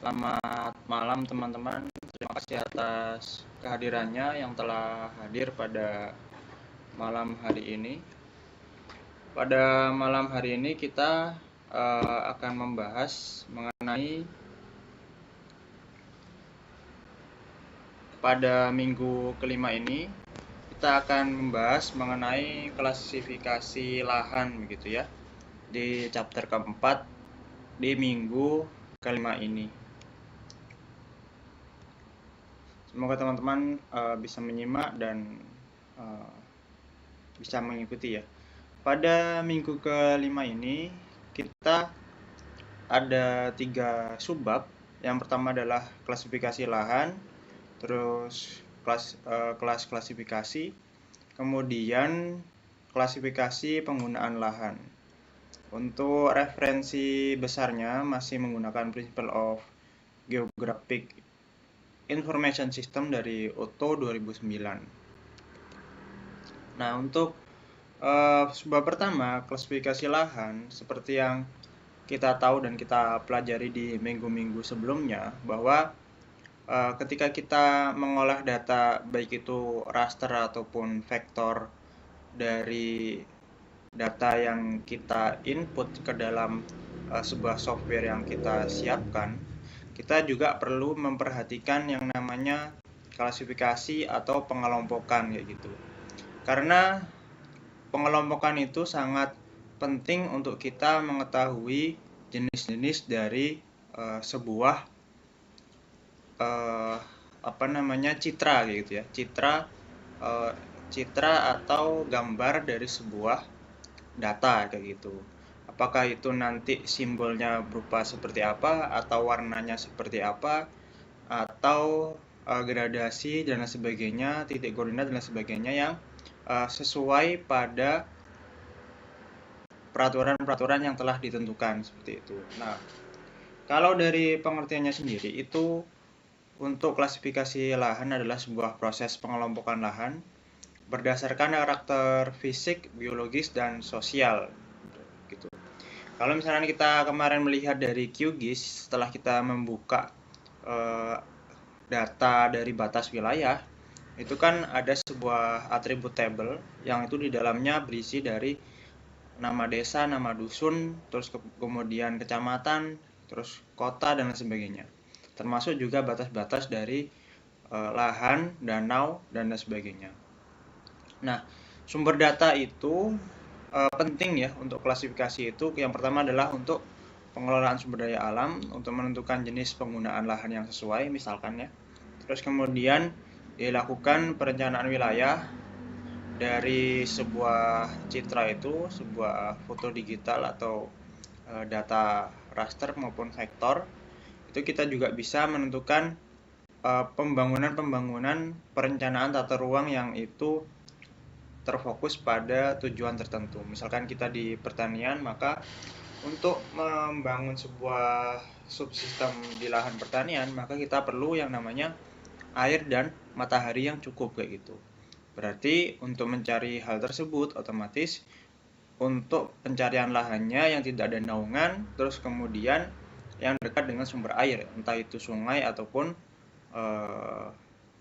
Selamat malam teman-teman. Terima kasih atas kehadirannya yang telah hadir pada malam hari ini. Pada malam hari ini kita akan membahas mengenai pada minggu kelima ini kita akan membahas mengenai klasifikasi lahan begitu ya di chapter keempat di minggu kelima ini. Semoga teman-teman bisa menyimak dan bisa mengikuti ya. Pada minggu kelima ini kita ada 3 subbab. Yang pertama adalah klasifikasi lahan, terus kelas klasifikasi, kemudian klasifikasi penggunaan lahan. Untuk referensi besarnya masih menggunakan Principle of Geographic Information System dari Otto 2009. Nah, untuk subbab pertama, klasifikasi lahan, seperti yang kita tahu dan kita pelajari di minggu-minggu sebelumnya, bahwa ketika kita mengolah data, baik itu raster ataupun vektor dari data yang kita input ke dalam sebuah software yang kita siapkan, kita juga perlu memperhatikan yang namanya klasifikasi atau pengelompokan kayak gitu. Karena pengelompokan itu sangat penting untuk kita mengetahui jenis-jenis dari sebuah citra gitu ya. Citra atau gambar dari sebuah data kayak gitu. Apakah itu nanti simbolnya berupa seperti apa, atau warnanya seperti apa, atau gradasi dan lain sebagainya, titik koordinat dan lain sebagainya yang sesuai pada peraturan-peraturan yang telah ditentukan seperti itu. Nah, kalau dari pengertiannya sendiri itu untuk klasifikasi lahan adalah sebuah proses pengelompokan lahan berdasarkan karakter fisik, biologis, dan sosial gitu. Kalau misalnya kita kemarin melihat dari QGIS, setelah kita membuka data dari batas wilayah, itu kan ada sebuah atribut table yang itu di dalamnya berisi dari nama desa, nama dusun, terus kemudian kecamatan, terus kota dan lain sebagainya. Termasuk juga batas-batas dari lahan, danau, dan lain sebagainya. Nah, sumber data itu penting ya untuk klasifikasi itu. Yang pertama adalah untuk pengelolaan sumber daya alam, untuk menentukan jenis penggunaan lahan yang sesuai misalkan ya. Terus kemudian dilakukan perencanaan wilayah dari sebuah citra itu, sebuah foto digital atau data raster maupun vektor. Itu kita juga bisa menentukan pembangunan perencanaan tata ruang yang itu terfokus pada tujuan tertentu. Misalkan kita di pertanian, maka untuk membangun sebuah subsistem di lahan pertanian, maka kita perlu yang namanya air dan matahari yang cukup kayak gitu. Berarti untuk mencari hal tersebut otomatis untuk pencarian lahannya yang tidak ada naungan, terus kemudian yang dekat dengan sumber air, entah itu sungai ataupun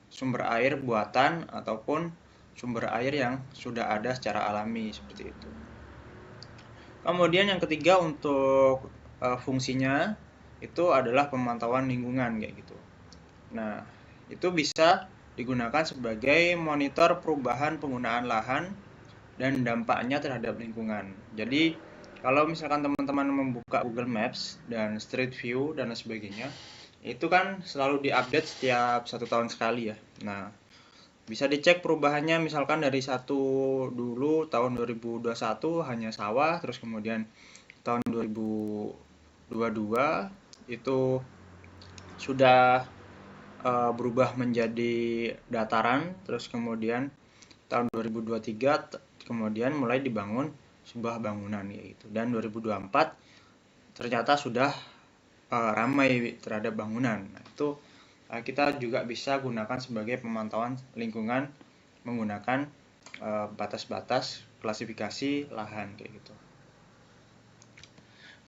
sumber air buatan ataupun sumber air yang sudah ada secara alami seperti itu. Kemudian yang ketiga untuk fungsinya itu adalah pemantauan lingkungan kayak gitu. Nah, itu bisa digunakan sebagai monitor perubahan penggunaan lahan dan dampaknya terhadap lingkungan. Jadi, kalau misalkan teman-teman membuka Google Maps dan Street View dan lain sebagainya, itu kan selalu diupdate setiap 1 tahun sekali ya. Nah, bisa dicek perubahannya misalkan dari dulu tahun 2021 hanya sawah, terus kemudian tahun 2022 itu sudah berubah menjadi dataran, terus kemudian tahun 2023 kemudian mulai dibangun sebuah bangunan yaitu, dan 2024 ternyata sudah ramai terhadap bangunan. Nah, itu kita juga bisa gunakan sebagai pemantauan lingkungan menggunakan batas-batas klasifikasi lahan kayak gitu.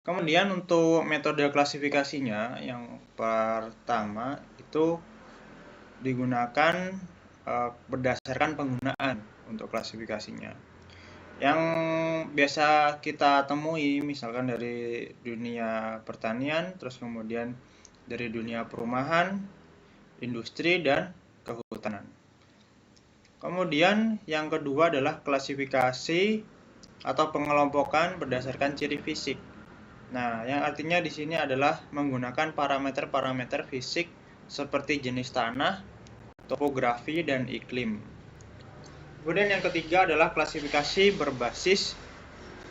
Kemudian untuk metode klasifikasinya, yang pertama itu digunakan berdasarkan penggunaan untuk klasifikasinya. Yang biasa kita temui misalkan dari dunia pertanian, terus kemudian dari dunia perumahan, industri, dan kehutanan. Kemudian yang kedua adalah klasifikasi atau pengelompokan berdasarkan ciri fisik. Nah, yang artinya di sini adalah menggunakan parameter-parameter fisik seperti jenis tanah, topografi, dan iklim. Kemudian yang ketiga adalah klasifikasi berbasis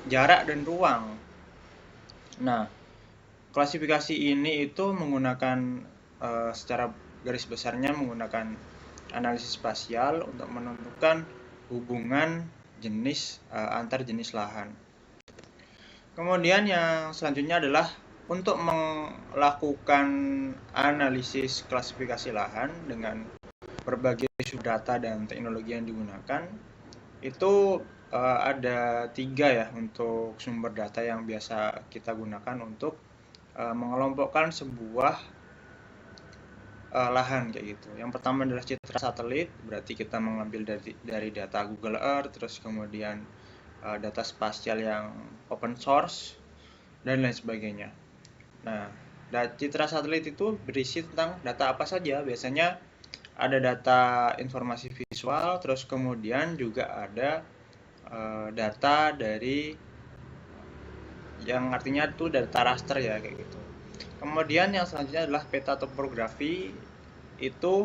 jarak dan ruang. Nah, klasifikasi ini itu menggunakan secara garis besarnya menggunakan analisis spasial untuk menentukan hubungan jenis antar jenis lahan. Kemudian yang selanjutnya adalah untuk melakukan analisis klasifikasi lahan dengan berbagai sumber data dan teknologi yang digunakan, itu ada 3 ya untuk sumber data yang biasa kita gunakan untuk mengelompokkan sebuah lahan kayak gitu. Yang pertama adalah citra satelit, berarti kita mengambil dari data Google Earth, terus kemudian data spasial yang open source dan lain sebagainya. Nah, citra satelit itu berisi tentang data apa saja? Biasanya ada data informasi visual, terus kemudian juga ada data dari yang artinya itu data raster ya kayak gitu. Kemudian yang selanjutnya adalah peta topografi, itu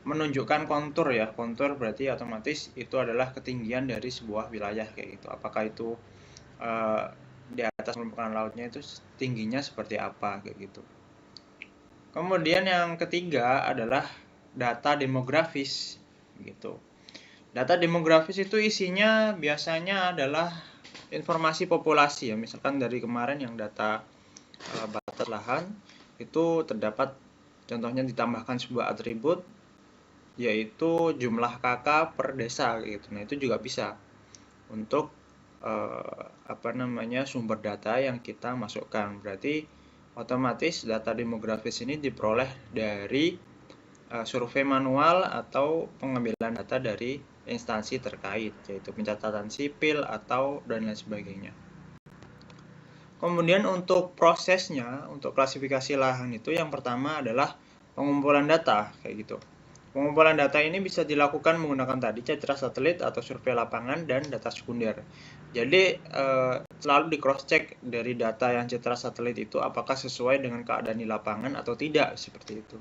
menunjukkan kontur ya. Kontur berarti otomatis itu adalah ketinggian dari sebuah wilayah kayak gitu. Apakah itu di atas permukaan lautnya itu tingginya seperti apa kayak gitu. Kemudian yang ketiga adalah data demografis gitu. Data demografis itu isinya biasanya adalah informasi populasi ya. Misalkan dari kemarin yang data batas lahan itu terdapat contohnya ditambahkan sebuah atribut yaitu jumlah KK per desa gitu. Nah, itu juga bisa untuk sumber data yang kita masukkan. Berarti otomatis data demografis ini diperoleh dari survei manual atau pengambilan data dari instansi terkait, yaitu pencatatan sipil atau dan lain sebagainya. Kemudian untuk prosesnya, untuk klasifikasi lahan itu yang pertama adalah pengumpulan data kayak gitu. Pengumpulan data ini bisa dilakukan menggunakan tadi citra satelit atau survei lapangan dan data sekunder. Jadi selalu di cross check dari data yang citra satelit itu apakah sesuai dengan keadaan di lapangan atau tidak, seperti itu.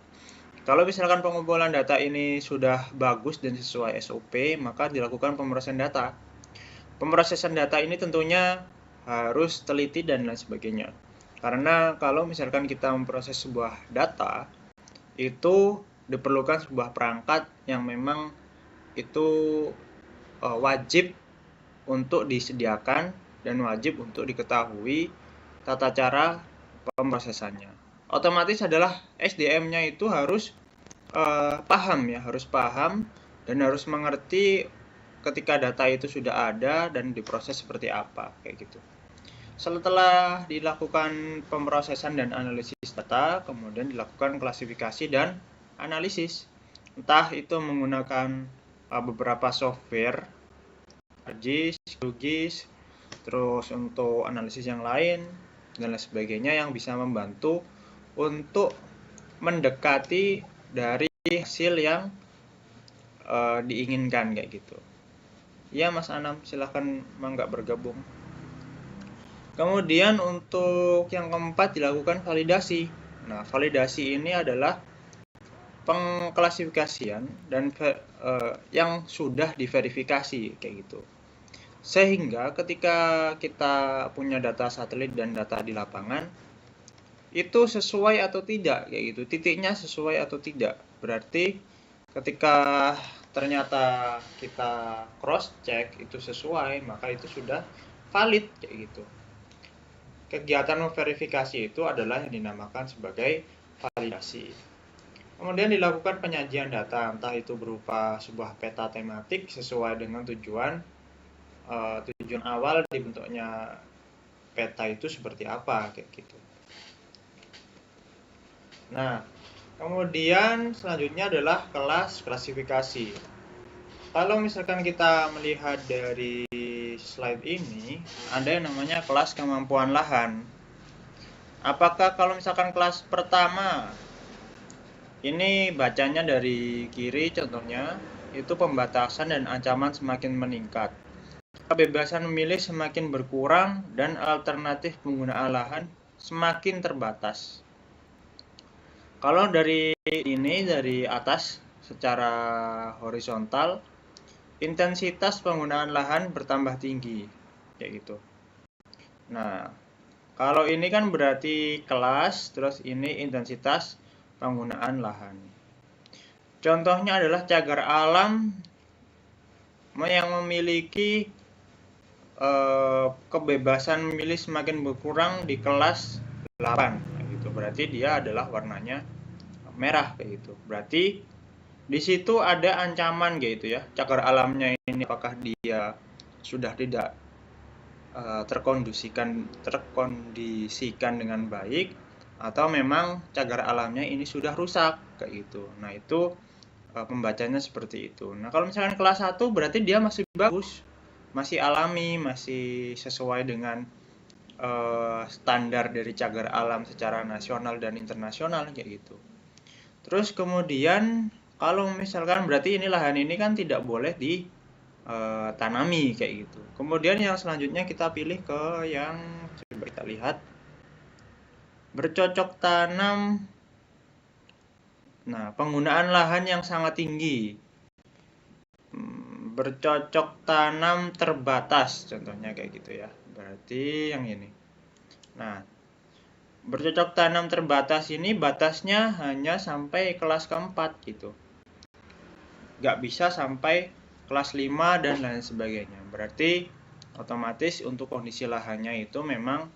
Kalau misalkan pengumpulan data ini sudah bagus dan sesuai SOP, maka dilakukan pemrosesan data. Pemrosesan data ini tentunya harus teliti dan lain sebagainya. Karena kalau misalkan kita memproses sebuah data, itu diperlukan sebuah perangkat yang memang itu wajib untuk disediakan dan wajib untuk diketahui tata cara pemrosesannya. Otomatis adalah SDM-nya itu harus paham ya, harus paham dan harus mengerti ketika data itu sudah ada dan diproses seperti apa kayak gitu. Setelah dilakukan pemrosesan dan analisis data, kemudian dilakukan klasifikasi dan analisis. Entah itu menggunakan beberapa software, ArcGIS, QGIS, terus untuk analisis yang lain dan lain sebagainya yang bisa membantu untuk mendekati dari hasil yang diinginkan kayak gitu. Ya Mas Anam, silahkan mangga bergabung. Kemudian untuk yang keempat dilakukan validasi. Nah, validasi ini adalah pengklasifikasian dan yang sudah diverifikasi kayak gitu. Sehingga ketika kita punya data satelit dan data di lapangan itu sesuai atau tidak kayak gitu. Titiknya sesuai atau tidak. Berarti ketika ternyata kita cross check itu sesuai, maka itu sudah valid kayak gitu. Kegiatan verifikasi itu adalah yang dinamakan sebagai validasi. Kemudian dilakukan penyajian data, entah itu berupa sebuah peta tematik sesuai dengan tujuan awal dibentuknya peta itu seperti apa kayak gitu. Nah, kemudian selanjutnya adalah kelas klasifikasi. Kalau misalkan kita melihat dari slide ini, ada yang namanya kelas kemampuan lahan. Apakah kalau misalkan kelas pertama, ini bacanya dari kiri contohnya, itu pembatasan dan ancaman semakin meningkat. Kebebasan memilih semakin berkurang dan alternatif penggunaan lahan semakin terbatas. Kalau dari ini, dari atas secara horizontal, intensitas penggunaan lahan bertambah tinggi, kayak gitu. Nah, kalau ini kan berarti kelas, terus ini intensitas penggunaan lahan. Contohnya adalah cagar alam yang memiliki kebebasan memilih semakin berkurang di kelas 8, gitu. Berarti dia adalah warnanya merah kayak gitu. Berarti di situ ada ancaman gitu ya. Cagar alamnya ini apakah dia sudah tidak terkondisikan dengan baik atau memang cagar alamnya ini sudah rusak kayak gitu. Nah, itu pembacanya seperti itu. Nah, kalau misalkan kelas 1 berarti dia masih bagus, masih alami, masih sesuai dengan standar dari cagar alam secara nasional dan internasional kayak gitu. Terus kemudian kalau misalkan berarti ini lahan ini kan tidak boleh ditanami kayak gitu. Kemudian yang selanjutnya kita pilih ke yang coba kita lihat bercocok tanam. Nah, penggunaan lahan yang sangat tinggi. Bercocok tanam terbatas contohnya kayak gitu ya. Berarti yang ini. Nah, bercocok tanam terbatas ini batasnya hanya sampai kelas keempat gitu. Nggak bisa sampai kelas 5 dan lain sebagainya. Berarti otomatis untuk kondisi lahannya itu memang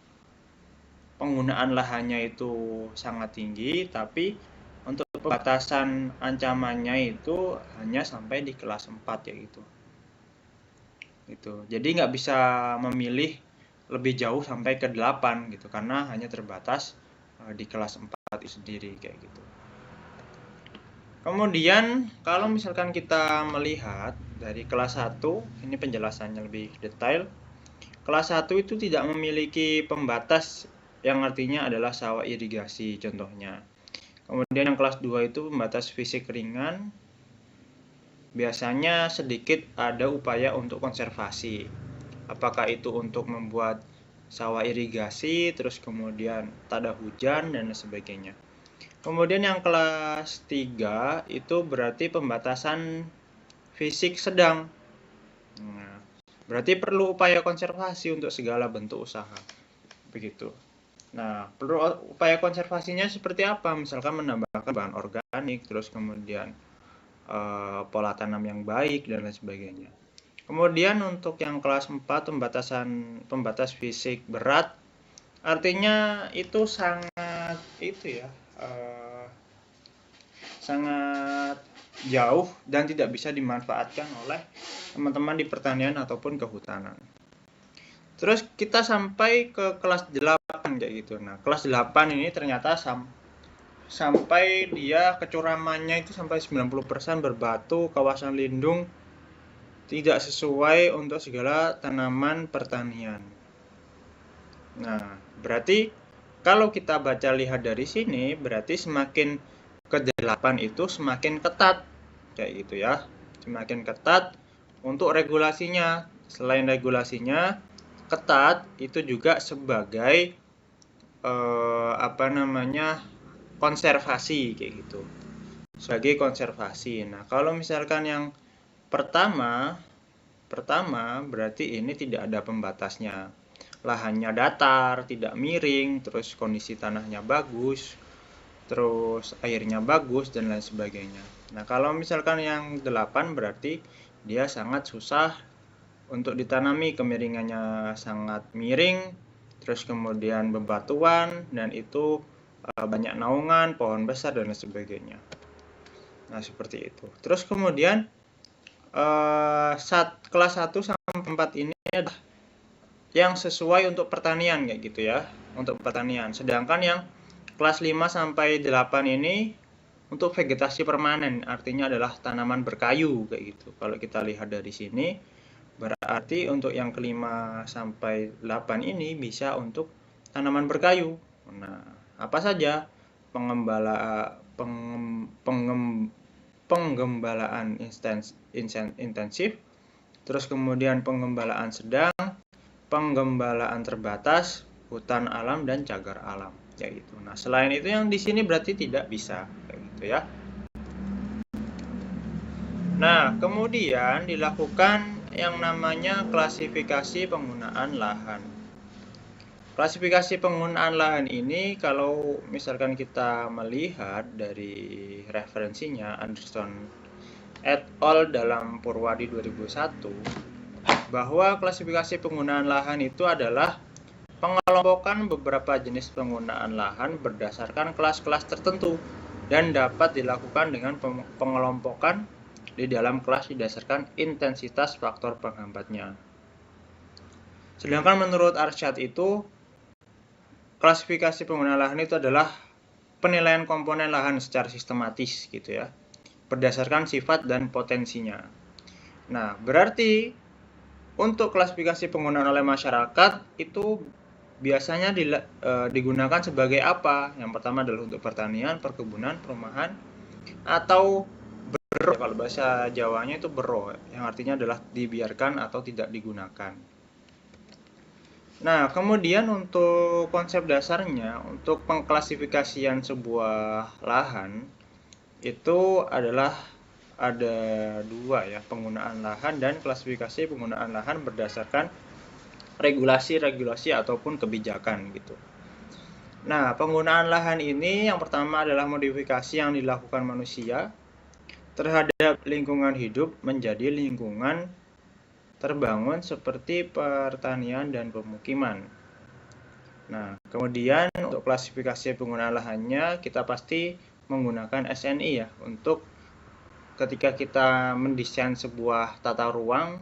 penggunaan lahannya itu sangat tinggi, tapi untuk pembatasan ancamannya itu hanya sampai di kelas 4 ya gitu. Jadi nggak bisa memilih lebih jauh sampai ke 8 gitu, karena hanya terbatas di kelas 4 itu sendiri kayak gitu. Kemudian kalau misalkan kita melihat dari kelas 1, ini penjelasannya lebih detail. Kelas 1 itu tidak memiliki pembatas yang artinya adalah sawah irigasi contohnya. Kemudian yang kelas 2 itu pembatas fisik ringan. Biasanya sedikit ada upaya untuk konservasi. Apakah itu untuk membuat sawah irigasi, terus kemudian tak ada hujan dan sebagainya. Kemudian yang kelas 3 itu berarti pembatasan fisik sedang. Nah, berarti perlu upaya konservasi untuk segala bentuk usaha. Begitu. Nah, perlu upaya konservasinya seperti apa? Misalkan menambahkan bahan organik, terus kemudian pola tanam yang baik dan lain sebagainya. Kemudian untuk yang kelas 4 pembatas fisik berat, artinya itu sangat sangat jauh dan tidak bisa dimanfaatkan oleh teman-teman di pertanian ataupun kehutanan. Terus kita sampai ke kelas 8 kayak gitu. Nah, kelas 8 ini ternyata sampai dia kecuramannya itu sampai 90% berbatu, kawasan lindung tidak sesuai untuk segala tanaman pertanian. Nah, berarti kalau kita baca lihat dari sini, berarti semakin ke 8 itu semakin ketat kayak gitu ya. Semakin ketat untuk regulasinya. Selain regulasinya ketat, itu juga sebagai konservasi kayak gitu. Sebagai konservasi. Nah, kalau misalkan yang pertama berarti ini tidak ada pembatasnya. Lahannya datar, tidak miring, terus kondisi tanahnya bagus, terus airnya bagus dan lain sebagainya. Nah, kalau misalkan yang 8 berarti dia sangat susah untuk ditanami, kemiringannya sangat miring, terus kemudian bebatuan, dan itu banyak naungan, pohon besar dan lain sebagainya. Nah, seperti itu. Terus kemudian kelas 1 sampai 4 ini adalah yang sesuai untuk pertanian kayak gitu ya, untuk pertanian. Sedangkan yang kelas 5 sampai 8 ini untuk vegetasi permanen, artinya adalah tanaman berkayu kayak gitu. Kalau kita lihat dari sini, berarti untuk yang kelima sampai 8 ini bisa untuk tanaman berkayu. Nah, apa saja? Penggembalaan intensif, terus kemudian penggembalaan sedang, penggembalaan terbatas, hutan alam dan cagar alam, kayak gitu. Nah, selain itu yang di sini berarti tidak bisa, kayak gitu ya. Nah, kemudian dilakukan yang namanya klasifikasi penggunaan lahan. Klasifikasi penggunaan lahan ini kalau misalkan kita melihat dari referensinya Anderson et al. Dalam Purwadi 2001, bahwa klasifikasi penggunaan lahan itu adalah pengelompokan beberapa jenis penggunaan lahan berdasarkan kelas-kelas tertentu dan dapat dilakukan dengan pengelompokan di dalam kelas berdasarkan intensitas faktor penghambatnya. Sedangkan menurut Arsyad itu, klasifikasi penggunaan lahan itu adalah penilaian komponen lahan secara sistematis gitu ya, berdasarkan sifat dan potensinya. Nah, berarti untuk klasifikasi penggunaan oleh masyarakat itu biasanya digunakan sebagai apa? Yang pertama adalah untuk pertanian, perkebunan, perumahan, atau bero, kalau bahasa Jawanya itu bero, yang artinya adalah dibiarkan atau tidak digunakan. Nah, kemudian untuk konsep dasarnya, untuk pengklasifikasian sebuah lahan, itu adalah ada dua ya, penggunaan lahan dan klasifikasi penggunaan lahan berdasarkan regulasi-regulasi ataupun kebijakan gitu. Nah, penggunaan lahan ini yang pertama adalah modifikasi yang dilakukan manusia terhadap lingkungan hidup menjadi lingkungan terbangun seperti pertanian dan pemukiman. Nah, kemudian untuk klasifikasi penggunaan lahannya kita pasti menggunakan SNI ya, untuk ketika kita mendesain sebuah tata ruang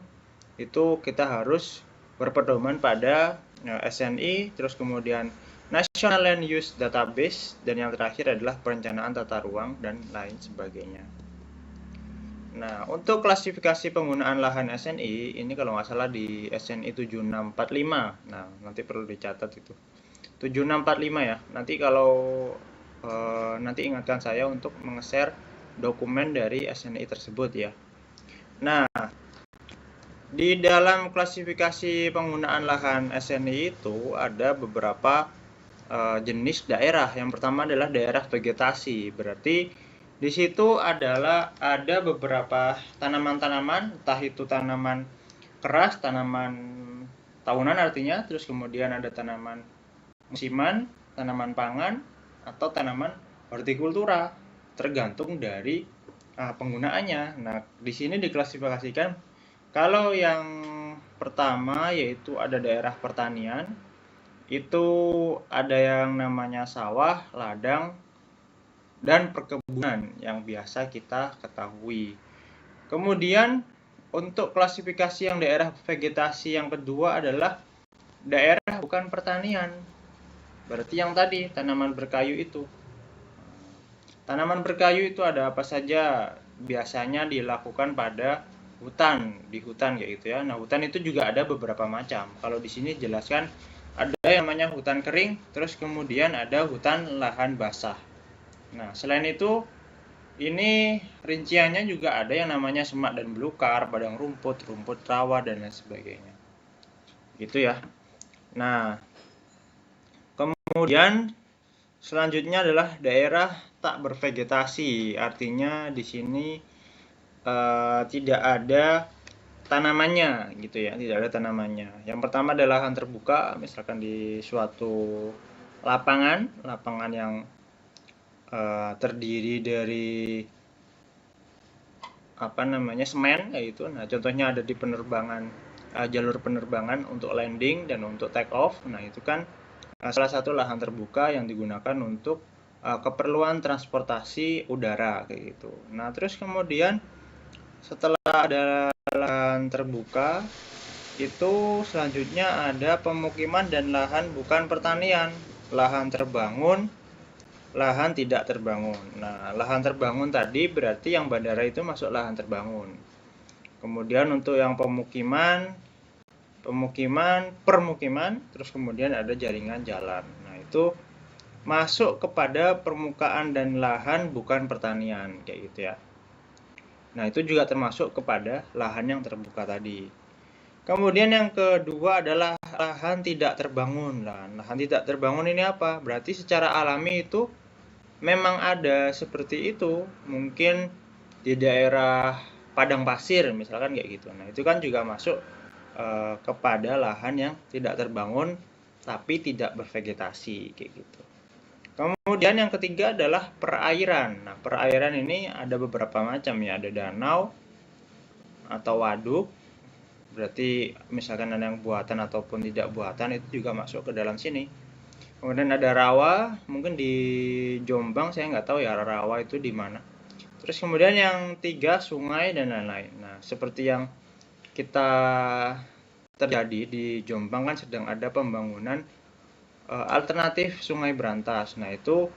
itu kita harus berpedoman pada SNI, terus kemudian National Land Use Database, dan yang terakhir adalah perencanaan tata ruang dan lain sebagainya. Nah, untuk klasifikasi penggunaan lahan SNI, ini kalau nggak salah di SNI 7645. Nah, nanti perlu dicatat itu. 7645 ya. Nanti kalau nanti ingatkan saya untuk meng-share dokumen dari SNI tersebut ya. Nah, di dalam klasifikasi penggunaan lahan SNI itu ada beberapa jenis daerah. Yang pertama adalah daerah vegetasi. Berarti di situ adalah ada beberapa tanaman-tanaman, entah itu tanaman keras, tanaman tahunan artinya, terus kemudian ada tanaman musiman, tanaman pangan, atau tanaman hortikultura, tergantung dari penggunaannya. Nah, di sini diklasifikasikan kalau yang pertama yaitu ada daerah pertanian, itu ada yang namanya sawah, ladang, dan perkebunan yang biasa kita ketahui. Kemudian untuk klasifikasi yang daerah vegetasi yang kedua adalah daerah bukan pertanian. Berarti yang tadi tanaman berkayu itu. Tanaman berkayu itu ada apa saja? Biasanya dilakukan pada hutan, di hutan kayak gitu ya. Nah, hutan itu juga ada beberapa macam. Kalau di sini jelaskan ada yang namanya hutan kering, terus kemudian ada hutan lahan basah. Nah, selain itu, ini rinciannya juga ada yang namanya semak dan belukar, padang rumput, rumput rawa, dan lain sebagainya. Gitu ya. Nah, kemudian selanjutnya adalah daerah tak bervegetasi. Artinya di sini tidak ada tanamannya gitu ya, tidak ada tanamannya. Yang pertama adalah lahan terbuka, misalkan di suatu lapangan yang terdiri dari semen yaitu. Nah, contohnya ada di penerbangan, jalur penerbangan untuk landing dan untuk take off. Nah, itu kan salah satu lahan terbuka yang digunakan untuk keperluan transportasi udara kayak gitu. Nah, terus kemudian setelah ada lahan terbuka, Itu selanjutnya ada pemukiman dan lahan bukan pertanian, lahan terbangun, lahan tidak terbangun. Nah, lahan terbangun tadi berarti yang bandara itu masuk lahan terbangun. Kemudian untuk yang pemukiman, permukiman, terus kemudian ada jaringan jalan. Nah, itu masuk kepada permukaan dan lahan bukan pertanian, kayak gitu ya. Nah, itu juga termasuk kepada lahan yang terbuka tadi. Kemudian yang kedua adalah lahan tidak terbangun. Lahan tidak terbangun ini apa? Berarti secara alami itu memang ada seperti itu. Mungkin di daerah padang pasir misalkan kayak gitu. Nah, itu kan juga masuk kepada lahan yang tidak terbangun tapi tidak bervegetasi kayak gitu. Kemudian yang ketiga adalah perairan. Nah, perairan ini ada beberapa macam ya. Ada danau atau waduk. Berarti misalkan ada yang buatan ataupun tidak buatan itu juga masuk ke dalam sini. Kemudian ada rawa, mungkin di Jombang saya nggak tahu ya rawa itu di mana. Terus kemudian yang tiga sungai dan lain-lain. Nah, seperti yang kita terjadi di Jombang kan sedang ada pembangunan alternatif Sungai Brantas. Nah, itu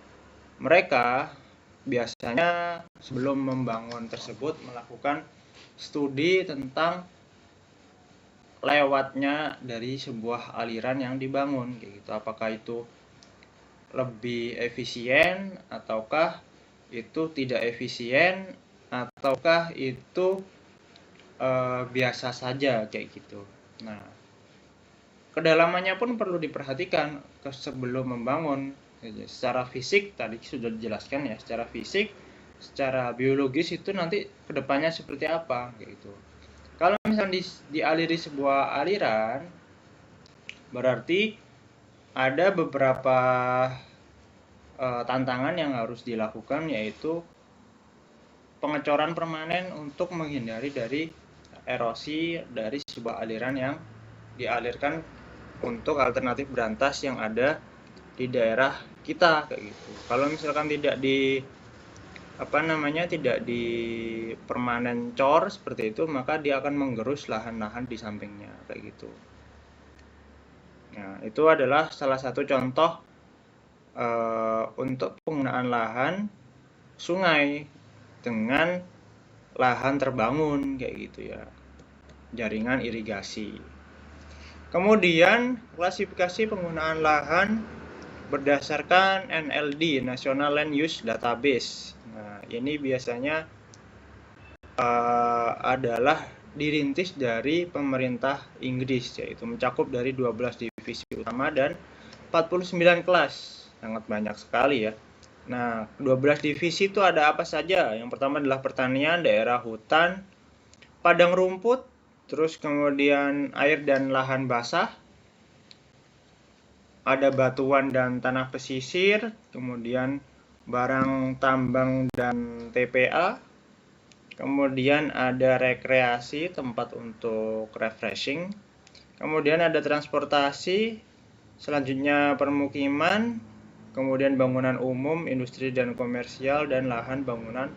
mereka biasanya sebelum membangun tersebut melakukan studi tentang lewatnya dari sebuah aliran yang dibangun kayak gitu. Apakah itu lebih efisien ataukah itu tidak efisien ataukah itu biasa saja kayak gitu. Nah, kedalamannya pun perlu diperhatikan sebelum membangun. Secara fisik tadi sudah dijelaskan ya, secara fisik, secara biologis itu nanti kedepannya seperti apa kayak gitu. Kalau misalnya dialiri sebuah aliran, berarti ada beberapa tantangan yang harus dilakukan, yaitu pengecoran permanen untuk menghindari dari erosi dari sebuah aliran yang dialirkan untuk alternatif berantas yang ada di daerah kita kayak gitu. Kalau misalkan tidak di tidak di permanen cor seperti itu, maka dia akan menggerus lahan-lahan di sampingnya kayak gitu. Nah, itu adalah salah satu contoh untuk penggunaan lahan sungai dengan lahan terbangun kayak gitu ya, jaringan irigasi. Kemudian klasifikasi penggunaan lahan berdasarkan NLD, National Land Use Database. Nah, ini biasanya adalah dirintis dari pemerintah Inggris, yaitu mencakup dari 12 divisi utama dan 49 kelas. Sangat banyak sekali ya. Nah, 12 divisi itu ada apa saja? Yang pertama adalah pertanian, daerah hutan, padang rumput, terus kemudian air dan lahan basah, ada batuan dan tanah pesisir, kemudian barang tambang dan TPA, kemudian ada rekreasi, tempat untuk refreshing, kemudian ada transportasi, selanjutnya permukiman, kemudian bangunan umum, industri dan komersial, dan lahan bangunan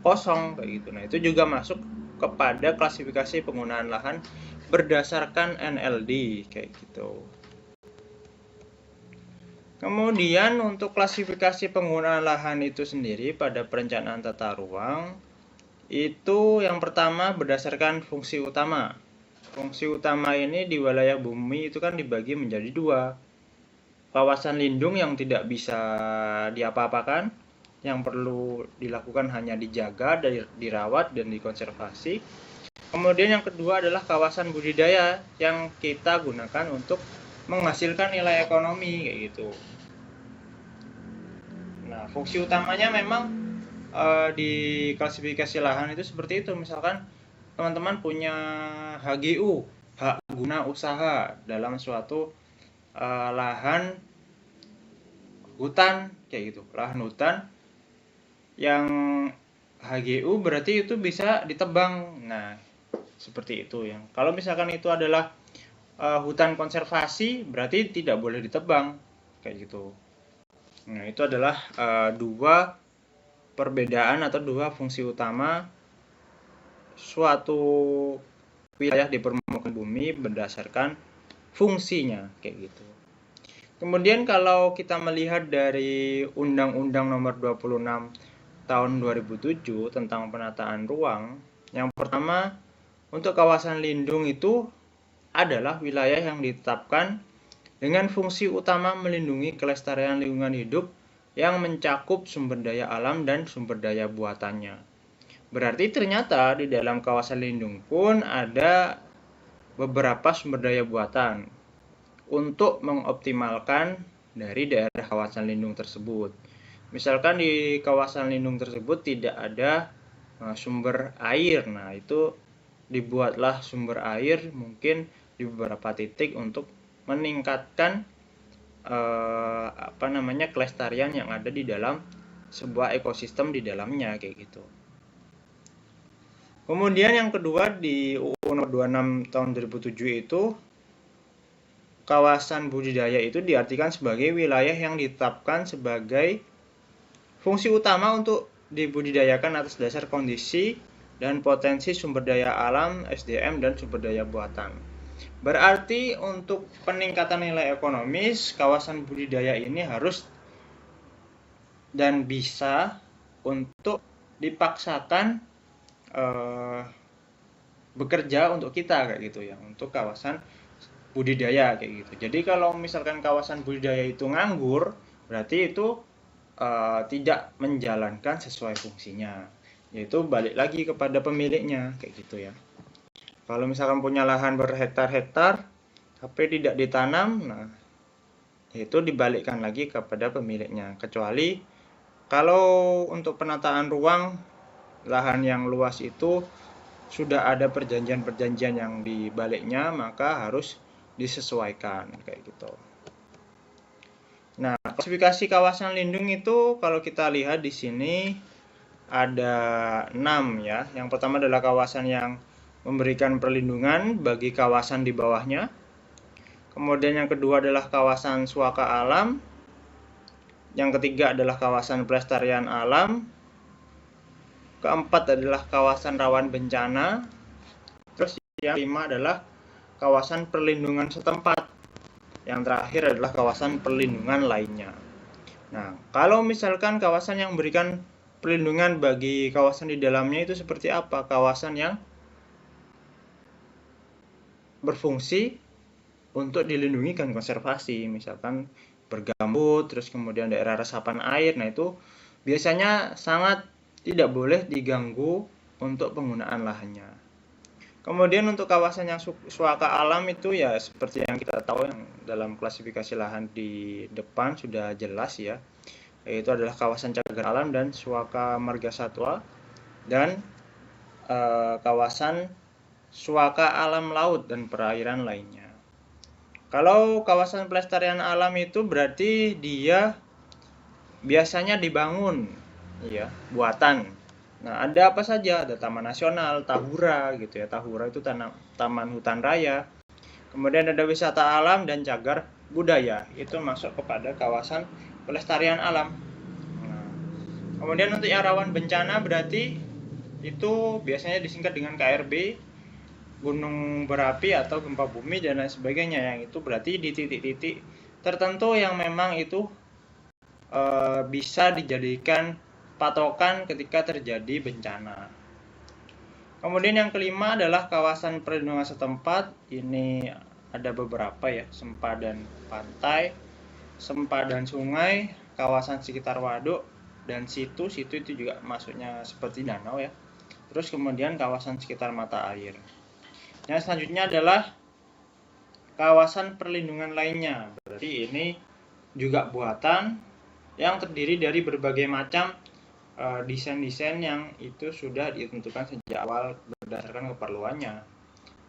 kosong kayak gitu. Nah, itu juga masuk kepada klasifikasi penggunaan lahan berdasarkan NLD kayak gitu. Kemudian untuk klasifikasi penggunaan lahan itu sendiri pada perencanaan tata ruang, itu yang pertama berdasarkan fungsi utama. Fungsi utama ini di wilayah bumi itu kan dibagi menjadi dua. Kawasan lindung yang tidak bisa diapa-apakan, yang perlu dilakukan hanya dijaga, dirawat, dan dikonservasi. Kemudian yang kedua adalah kawasan budidaya yang kita gunakan untuk menghasilkan nilai ekonomi kayak gitu. Nah, fungsi utamanya memang di klasifikasi lahan itu seperti itu. Misalkan teman-teman punya HGU, hak guna usaha dalam suatu lahan hutan kayak gitu. Lahan hutan yang HGU berarti itu bisa ditebang. Nah, seperti itu ya. Kalau misalkan itu adalah hutan konservasi, berarti tidak boleh ditebang kayak gitu. Nah, itu adalah dua perbedaan atau dua fungsi utama suatu wilayah di permukaan bumi berdasarkan fungsinya, kayak gitu. Kemudian kalau kita melihat dari Undang-Undang Nomor 26 Tahun 2007 tentang penataan ruang, yang pertama, untuk kawasan lindung itu adalah wilayah yang ditetapkan dengan fungsi utama melindungi kelestarian lingkungan hidup yang mencakup sumber daya alam dan sumber daya buatannya. Berarti ternyata di dalam kawasan lindung pun ada beberapa sumber daya buatan untuk mengoptimalkan dari daerah kawasan lindung tersebut. Misalkan di kawasan lindung tersebut tidak ada sumber air, nah itu dibuatlah sumber air mungkin di beberapa titik untuk meningkatkan kelestarian yang ada di dalam sebuah ekosistem di dalamnya, kayak gitu. Kemudian yang kedua di UU Nomor 26 Tahun 2007 itu, kawasan budidaya itu diartikan sebagai wilayah yang ditetapkan sebagai fungsi utama untuk dibudidayakan atas dasar kondisi dan potensi sumber daya alam, SDM, dan sumber daya buatan. Berarti untuk peningkatan nilai ekonomis, kawasan budidaya ini harus dan bisa untuk dipaksakan bekerja untuk kita, kayak gitu ya, untuk kawasan budidaya, kayak gitu. Jadi kalau misalkan kawasan budidaya itu nganggur, berarti itu tidak menjalankan sesuai fungsinya, yaitu balik lagi kepada pemiliknya, kayak gitu ya. Kalau misalkan punya lahan berhektar-hektar tapi tidak ditanam, nah itu dibalikkan lagi kepada pemiliknya. Kecuali kalau untuk penataan ruang lahan yang luas itu sudah ada perjanjian-perjanjian yang dibaliknya, maka harus disesuaikan, kayak gitu. Nah, klasifikasi kawasan lindung itu kalau kita lihat di sini ada 6 ya. Yang pertama adalah kawasan yang memberikan perlindungan bagi kawasan di bawahnya. Kemudian yang kedua adalah kawasan suaka alam. Yang ketiga adalah kawasan pelestarian alam. Keempat adalah kawasan rawan bencana. Terus yang kelima adalah kawasan perlindungan setempat. Yang terakhir adalah kawasan perlindungan lainnya. Nah, kalau misalkan kawasan yang memberikan perlindungan bagi kawasan di dalamnya itu seperti apa? Kawasan yang berfungsi untuk dilindungi dan konservasi, misalkan bergambut, terus kemudian daerah resapan air. Nah, itu biasanya sangat tidak boleh diganggu untuk penggunaan lahannya. Kemudian untuk kawasan yang suaka alam itu ya seperti yang kita tahu yang dalam klasifikasi lahan di depan sudah jelas ya, yaitu adalah kawasan cagar alam dan suaka marga satwa dan kawasan suaka alam laut dan perairan lainnya. Kalau kawasan pelestarian alam itu berarti dia biasanya dibangun ya, buatan. Nah, ada apa saja? Ada Taman Nasional, Tahura gitu ya. Tahura itu taman hutan raya. Kemudian ada wisata alam dan cagar budaya. Itu masuk kepada kawasan pelestarian alam. Nah, kemudian untuk yang rawan bencana berarti itu biasanya disingkat dengan KRB, gunung berapi atau gempa bumi dan lain sebagainya. Yang itu berarti di titik-titik tertentu yang memang itu bisa dijadikan patokan ketika terjadi bencana. Kemudian yang kelima adalah kawasan perlindungan setempat. Ini ada beberapa ya, sempadan pantai, sempadan sungai, kawasan sekitar waduk, dan situ itu juga masuknya seperti danau ya. Terus kemudian kawasan sekitar mata air. Yang selanjutnya adalah kawasan perlindungan lainnya. Berarti ini juga buatan yang terdiri dari berbagai macam desain-desain yang itu sudah ditentukan sejak awal berdasarkan keperluannya.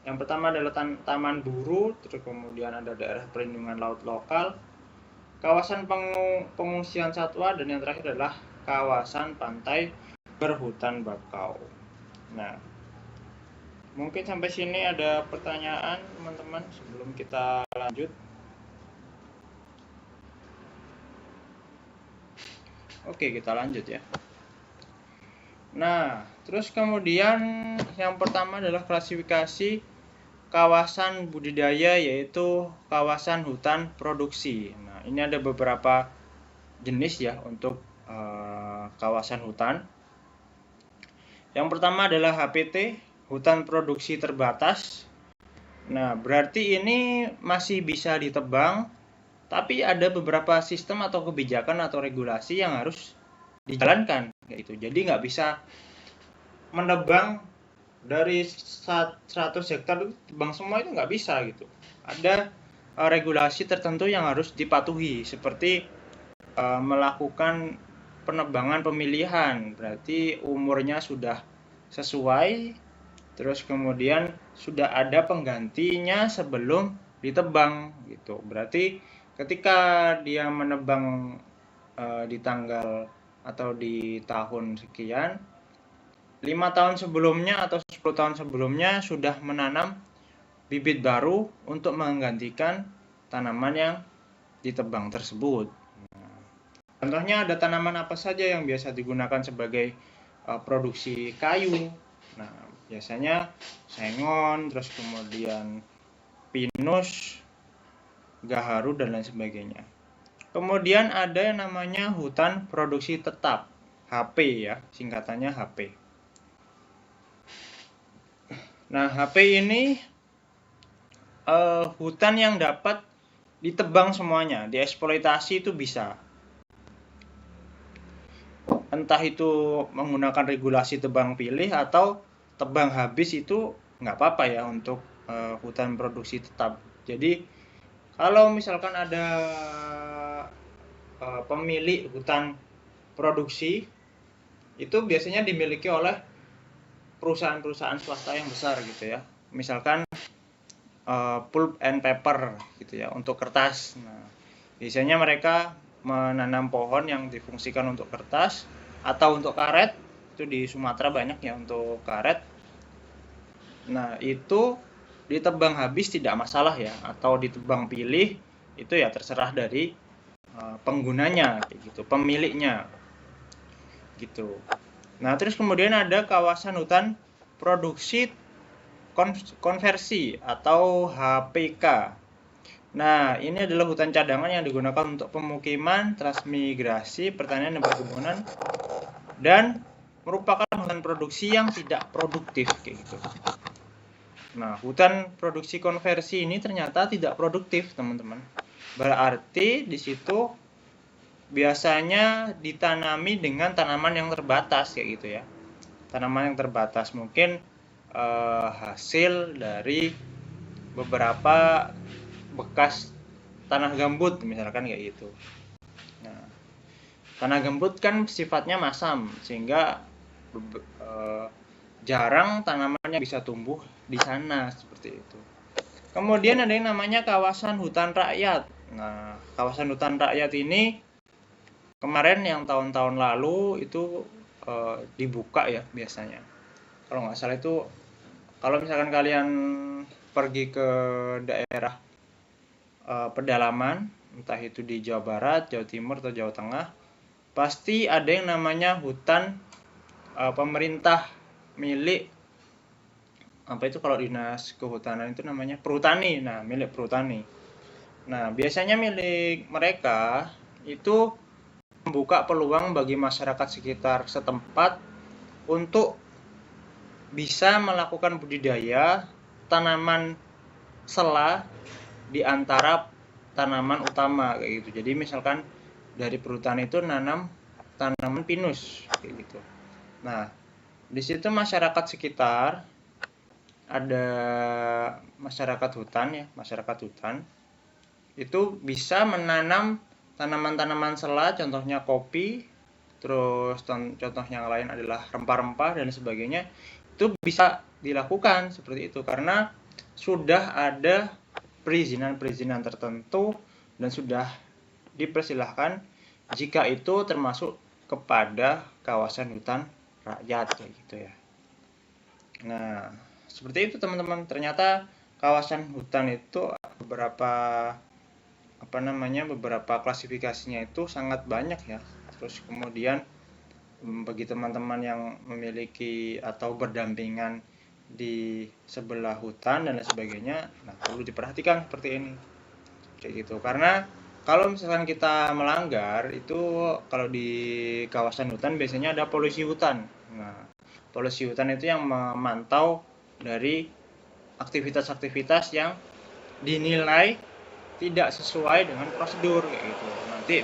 Yang pertama adalah taman buru, terus kemudian ada daerah perlindungan laut lokal, kawasan pengungsian satwa, dan yang terakhir adalah kawasan pantai berhutan bakau. Nah, mungkin sampai sini ada pertanyaan teman-teman sebelum kita lanjut. Oke, kita lanjut ya. Nah, terus kemudian yang pertama adalah klasifikasi kawasan budidaya, yaitu kawasan hutan produksi. Nah, ini ada beberapa jenis ya untuk kawasan hutan. Yang pertama adalah HPT, hutan produksi terbatas. Nah, berarti ini masih bisa ditebang, tapi ada beberapa sistem atau kebijakan atau regulasi yang harus dijalankan, gitu. Jadi nggak bisa menebang dari 100 hektar tebang semua, itu nggak bisa gitu. Ada regulasi tertentu yang harus dipatuhi, seperti melakukan penebangan pemilihan, berarti umurnya sudah sesuai, terus kemudian sudah ada penggantinya sebelum ditebang gitu. Berarti ketika dia menebang di tanggal atau di tahun sekian, 5 tahun sebelumnya atau 10 tahun sebelumnya sudah menanam bibit baru untuk menggantikan tanaman yang ditebang tersebut. Contohnya ada tanaman apa saja yang biasa digunakan sebagai produksi kayu. Nah, biasanya sengon, terus kemudian pinus, gaharu, dan lain sebagainya. Kemudian ada yang namanya hutan produksi tetap, HP ya, singkatannya HP. Nah, HP ini hutan yang dapat ditebang semuanya, dieksploitasi itu bisa. Entah itu menggunakan regulasi tebang pilih atau tebang habis, itu nggak apa-apa ya untuk hutan produksi tetap. Jadi kalau misalkan ada pemilik hutan produksi, itu biasanya dimiliki oleh perusahaan-perusahaan swasta yang besar gitu ya. Misalkan pulp and paper gitu ya, untuk kertas. Nah, biasanya mereka menanam pohon yang difungsikan untuk kertas atau untuk karet. Itu di Sumatera banyak ya untuk karet. Nah, itu ditebang habis tidak masalah ya, atau ditebang pilih, itu ya terserah dari penggunanya gitu, pemiliknya gitu. Nah, terus kemudian ada kawasan hutan produksi konversi atau HPK. Nah, ini adalah hutan cadangan yang digunakan untuk pemukiman, transmigrasi, pertanian, dan perkebunan, dan merupakan hutan produksi yang tidak produktif kayak gitu. Nah, hutan produksi konversi ini ternyata tidak produktif, teman-teman. Berarti di situ biasanya ditanami dengan tanaman yang terbatas kayak gitu ya. Tanaman yang terbatas, mungkin hasil dari beberapa bekas tanah gambut misalkan kayak gitu. Nah, tanah gambut kan sifatnya masam, sehingga jarang tanamannya bisa tumbuh di sana seperti itu. Kemudian ada yang namanya kawasan hutan rakyat. Nah, kawasan hutan rakyat ini kemarin yang tahun-tahun lalu itu dibuka ya biasanya. Kalau nggak salah itu, kalau misalkan kalian pergi ke daerah pedalaman, entah itu di Jawa Barat, Jawa Timur, atau Jawa Tengah, pasti ada yang namanya hutan pemerintah milik apa itu, kalau dinas kehutanan itu namanya perhutani. Nah, milik perhutani. Nah, biasanya milik mereka itu membuka peluang bagi masyarakat sekitar setempat untuk bisa melakukan budidaya tanaman sela di antara tanaman utama kayak gitu. Jadi misalkan dari perhutani itu nanam tanaman pinus kayak gitu. Nah, di situ masyarakat sekitar, ada masyarakat hutan ya, masyarakat hutan itu bisa menanam tanaman-tanaman sela, contohnya kopi, terus contoh yang lain adalah rempah-rempah dan sebagainya. Itu bisa dilakukan seperti itu karena sudah ada perizinan-perizinan tertentu dan sudah dipersilahkan jika itu termasuk kepada kawasan hutan rakyat kayak gitu ya. Nah, seperti itu teman-teman. Ternyata kawasan hutan itu beberapa klasifikasinya itu sangat banyak ya. Terus kemudian bagi teman-teman yang memiliki atau berdampingan di sebelah hutan dan lain sebagainya. Nah, perlu diperhatikan seperti ini. Kayak gitu. Karena kalau misalkan kita melanggar itu, kalau di kawasan hutan biasanya ada polisi hutan. Nah, polisi hutan itu yang memantau dari aktivitas-aktivitas yang dinilai tidak sesuai dengan prosedur kayak gitu. Nanti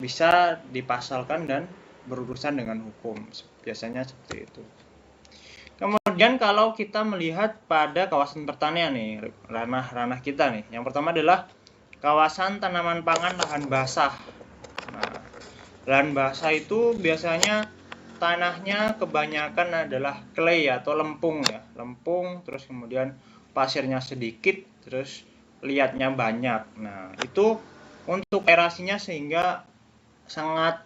bisa dipasalkan dan berurusan dengan hukum. Biasanya seperti itu. Kemudian kalau kita melihat pada kawasan pertanian nih, ranah-ranah kita nih. Yang pertama adalah kawasan tanaman pangan lahan basah. Nah, lahan basah itu biasanya tanahnya kebanyakan adalah clay atau lempung ya. Lempung, terus kemudian pasirnya sedikit, terus liatnya banyak. Nah, itu untuk aerasinya sehingga sangat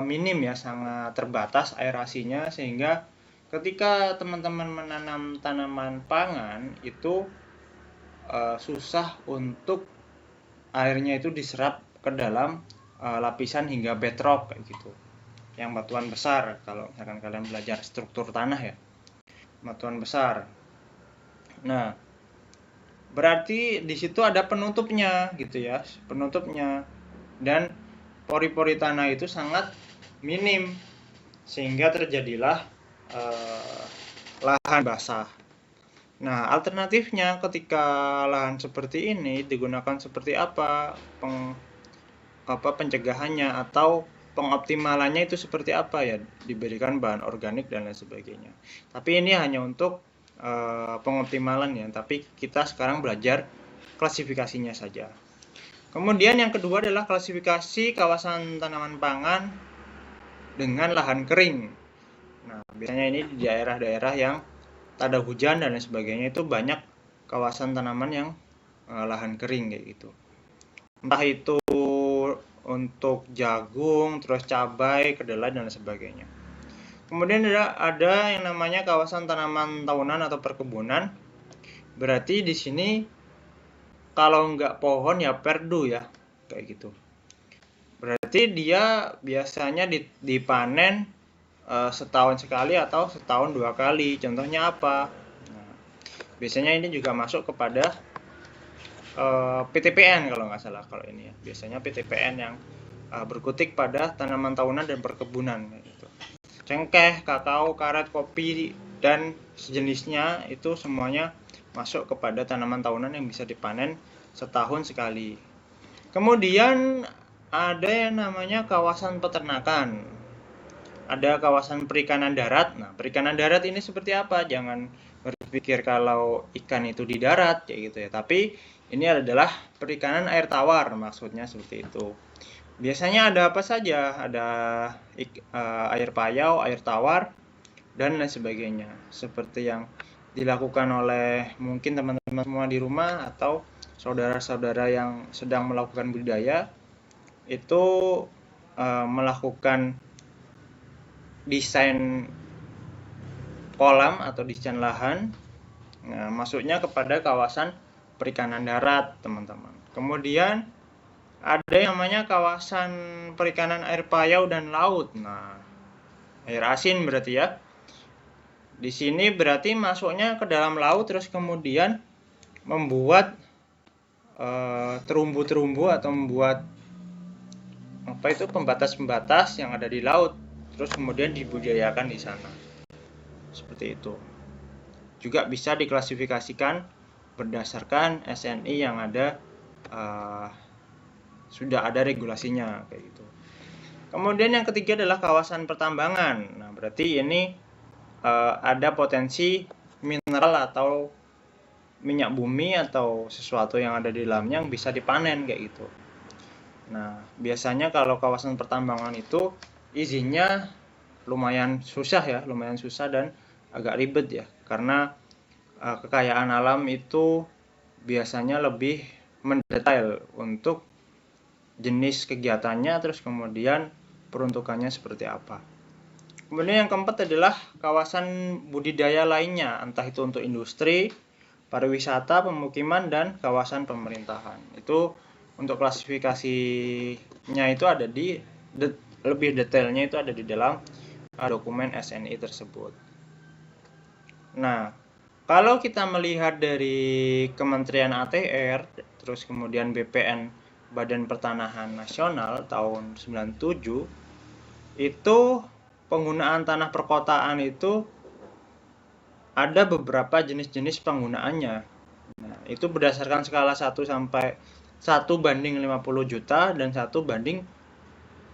minim ya, sangat terbatas aerasinya, sehingga ketika teman-teman menanam tanaman pangan itu susah untuk airnya itu diserap ke dalam lapisan hingga bedrock kayak gitu, yang batuan besar. Kalau misalkan kalian belajar struktur tanah ya, batuan besar. Nah, berarti di situ ada penutupnya gitu ya, penutupnya, dan pori-pori tanah itu sangat minim sehingga terjadilah lahan basah. Nah, alternatifnya ketika lahan seperti ini digunakan seperti apa, pencegahannya atau pengoptimalannya itu seperti apa ya? Diberikan bahan organik dan lain sebagainya. Tapi ini hanya untuk pengoptimalan ya, tapi kita sekarang belajar klasifikasinya saja. Kemudian yang kedua adalah klasifikasi kawasan tanaman pangan dengan lahan kering. Nah, biasanya ini di daerah-daerah yang tak ada hujan dan lain sebagainya, itu banyak kawasan tanaman yang lahan kering kayak gitu. Entah itu untuk jagung, terus cabai, kedelai dan lain sebagainya. Kemudian ada yang namanya kawasan tanaman tahunan atau perkebunan. Berarti di sini kalau nggak pohon ya perdu ya, kayak gitu. Berarti dia biasanya dipanen setahun sekali atau setahun 2 kali. Contohnya apa? Nah, biasanya ini juga masuk kepada PTPN kalau nggak salah kalau ini ya. Biasanya PTPN yang berkutik pada tanaman tahunan dan perkebunan gitu. Cengkeh, kakao, karet, kopi dan sejenisnya itu semuanya masuk kepada tanaman tahunan yang bisa dipanen setahun sekali. Kemudian ada yang namanya kawasan peternakan. Ada kawasan perikanan darat. Nah, perikanan darat ini seperti apa? Jangan berpikir kalau ikan itu di darat kayak gitu ya. Tapi ini adalah perikanan air tawar, maksudnya seperti itu. Biasanya ada apa saja? Ada air payau, air tawar, dan lain sebagainya. Seperti yang dilakukan oleh mungkin teman-teman semua di rumah atau saudara-saudara yang sedang melakukan budidaya, itu melakukan desain kolam atau desain lahan. Nah, masuknya kepada kawasan perikanan darat, teman-teman. Kemudian ada yang namanya kawasan perikanan air payau dan laut. Nah, air asin berarti ya. Di sini berarti masuknya ke dalam laut, terus kemudian membuat terumbu-terumbu atau membuat pembatas-pembatas yang ada di laut, terus kemudian dibudidayakan di sana. Seperti itu. Juga bisa diklasifikasikan berdasarkan SNI yang ada, sudah ada regulasinya kayak gitu. Kemudian yang ketiga adalah kawasan pertambangan. Nah, berarti ini ada potensi mineral atau minyak bumi atau sesuatu yang ada di dalamnya yang bisa dipanen kayak gitu. Nah, biasanya kalau kawasan pertambangan itu izinnya lumayan susah dan agak ribet ya, karena kekayaan alam itu biasanya lebih mendetail untuk jenis kegiatannya, terus kemudian peruntukannya seperti apa. Kemudian yang keempat adalah kawasan budidaya lainnya, entah itu untuk industri, pariwisata, pemukiman, dan kawasan pemerintahan. Itu untuk klasifikasinya itu ada di lebih detailnya itu ada di dalam dokumen SNI tersebut. Nah, kalau kita melihat dari Kementerian ATR, terus kemudian BPN, Badan Pertanahan Nasional tahun 97, itu penggunaan tanah perkotaan itu ada beberapa jenis-jenis penggunaannya. Nah, itu berdasarkan skala 1 sampai 1 banding 50 juta dan 1 banding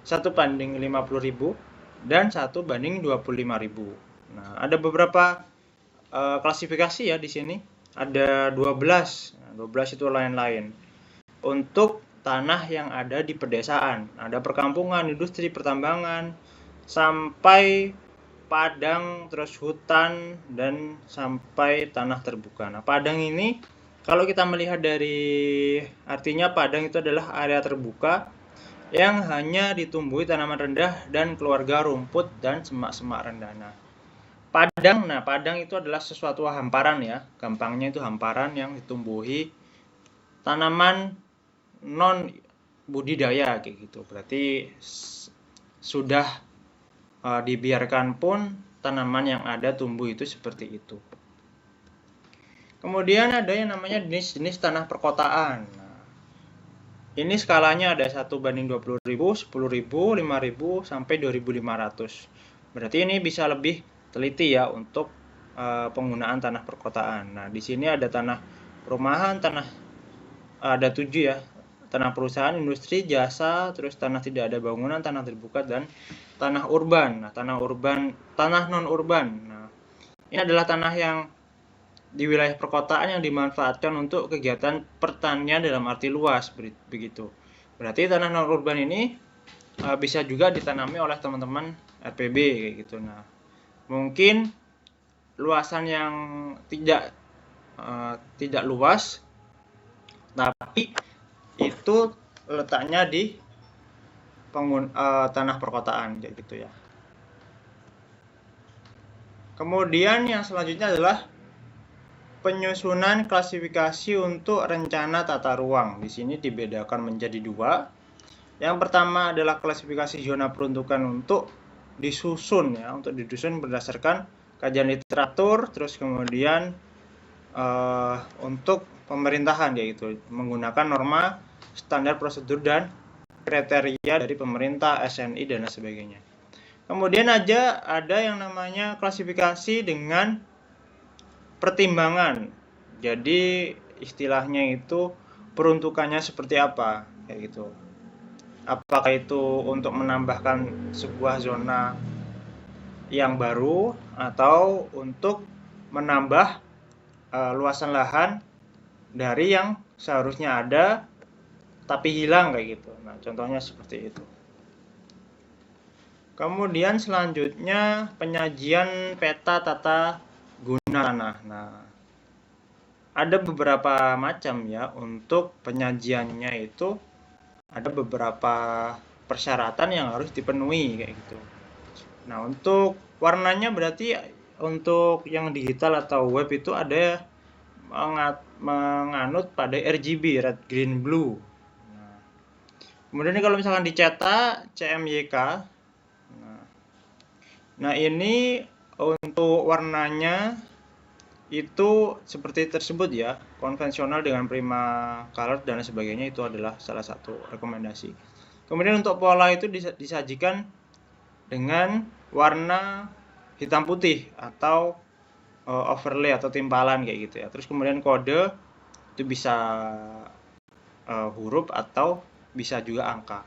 50.000 dan 1 banding 25.000. Nah, ada beberapa klasifikasi ya di sini. Ada 12. Nah, 12 itu lain-lain. Untuk tanah yang ada di pedesaan, ada perkampungan, industri, pertambangan, sampai padang, terus hutan, dan sampai tanah terbuka. Nah, padang ini kalau kita melihat dari artinya padang itu adalah area terbuka yang hanya ditumbuhi tanaman rendah dan keluarga rumput dan semak-semak rendah. Nah, padang itu adalah sesuatu hamparan ya, gampangnya itu hamparan yang ditumbuhi tanaman non budidaya kayak gitu. Berarti sudah dibiarkan pun tanaman yang ada tumbuh itu seperti itu. Kemudian ada yang namanya jenis-jenis tanah perkotaan. Nah, ini skalanya ada 1 banding 20.000, 10.000, 5.000, sampai 2.500. Berarti ini bisa lebih teliti ya untuk penggunaan tanah perkotaan. Nah, di sini ada tanah perumahan, ada 7 ya. Tanah perusahaan, industri, jasa, terus tanah tidak ada bangunan, tanah terbuka, dan tanah urban. Nah, tanah non-urban. Nah, ini adalah tanah yang di wilayah perkotaan yang dimanfaatkan untuk kegiatan pertanian dalam arti luas, begitu. Berarti tanah non-urban ini bisa juga ditanami oleh teman-teman RPB kayak gitu. Nah, mungkin luasan yang tidak luas, tapi itu letaknya di tanah perkotaan kayak gitu ya. Kemudian yang selanjutnya adalah penyusunan klasifikasi untuk rencana tata ruang. Di sini dibedakan menjadi 2. Yang pertama adalah klasifikasi zona peruntukan untuk disusun ya, untuk disusun berdasarkan kajian literatur, terus kemudian untuk pemerintahan yaitu menggunakan norma, standar prosedur dan kriteria dari pemerintah, SNI dan sebagainya. Kemudian ada yang namanya klasifikasi dengan pertimbangan. Jadi istilahnya itu peruntukannya seperti apa kayak gitu. Apakah itu untuk menambahkan sebuah zona yang baru atau untuk menambah luasan lahan dari yang seharusnya ada tapi hilang kayak gitu. Nah, contohnya seperti itu. Kemudian selanjutnya penyajian peta tata guna tanah. Nah, ada beberapa macam ya untuk penyajiannya itu, ada beberapa persyaratan yang harus dipenuhi kayak gitu. Nah, untuk warnanya berarti untuk yang digital atau web itu ada menganut pada RGB, red, green, blue. Kemudian kalau misalkan dicetak CMYK, nah ini untuk warnanya itu seperti tersebut ya, konvensional dengan prima color dan sebagainya, itu adalah salah satu rekomendasi. Kemudian untuk pola itu disajikan dengan warna hitam putih atau overlay atau timpalan kayak gitu ya. Terus kemudian kode itu bisa huruf atau bisa juga angka.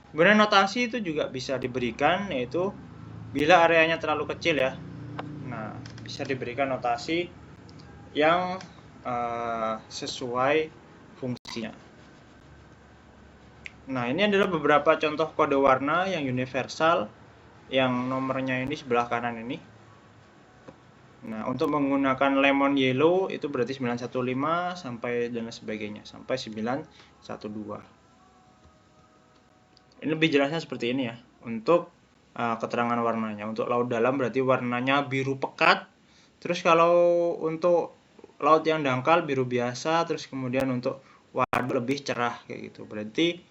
Kemudian notasi itu juga bisa diberikan, yaitu bila areanya terlalu kecil ya. Nah, bisa diberikan notasi yang sesuai fungsinya. Nah, ini adalah beberapa contoh kode warna yang universal, yang nomornya ini sebelah kanan ini. Nah, untuk menggunakan lemon yellow itu berarti 915 sampai dan sebagainya, sampai 912. Ini lebih jelasnya seperti ini ya, untuk keterangan warnanya. Untuk laut dalam berarti warnanya biru pekat. Terus kalau untuk laut yang dangkal biru biasa, terus kemudian untuk waduk lebih cerah kayak gitu. Berarti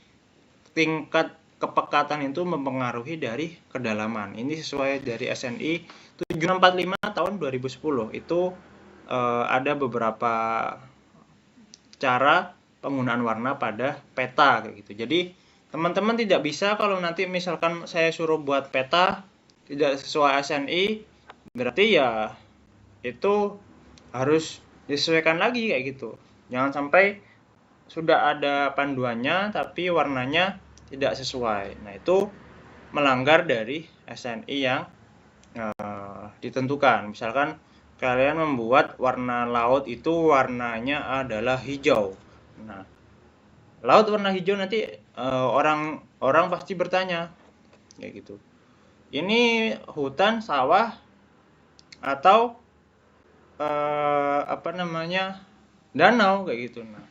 tingkat kepekatan itu mempengaruhi dari kedalaman. Ini sesuai dari SNI 7645 tahun 2010 itu ada beberapa cara penggunaan warna pada peta kayak gitu. Jadi teman-teman tidak bisa kalau nanti misalkan saya suruh buat peta tidak sesuai SNI, berarti ya itu harus disesuaikan lagi kayak gitu. Jangan sampai sudah ada panduannya tapi warnanya tidak sesuai. Nah, itu melanggar dari SNI yang ditentukan. Misalkan kalian membuat warna laut itu warnanya adalah hijau. Nah, laut warna hijau nanti orang pasti bertanya kayak gitu. Ini hutan, sawah, atau danau kayak gitu. Nah,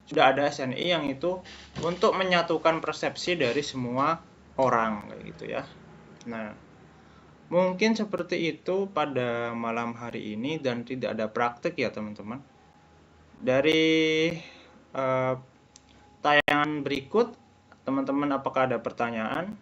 sudah ada SNI yang itu untuk menyatukan persepsi dari semua orang kayak gitu ya. Nah, mungkin seperti itu pada malam hari ini dan tidak ada praktek ya teman-teman. Dari tayangan berikut, teman-teman apakah ada pertanyaan?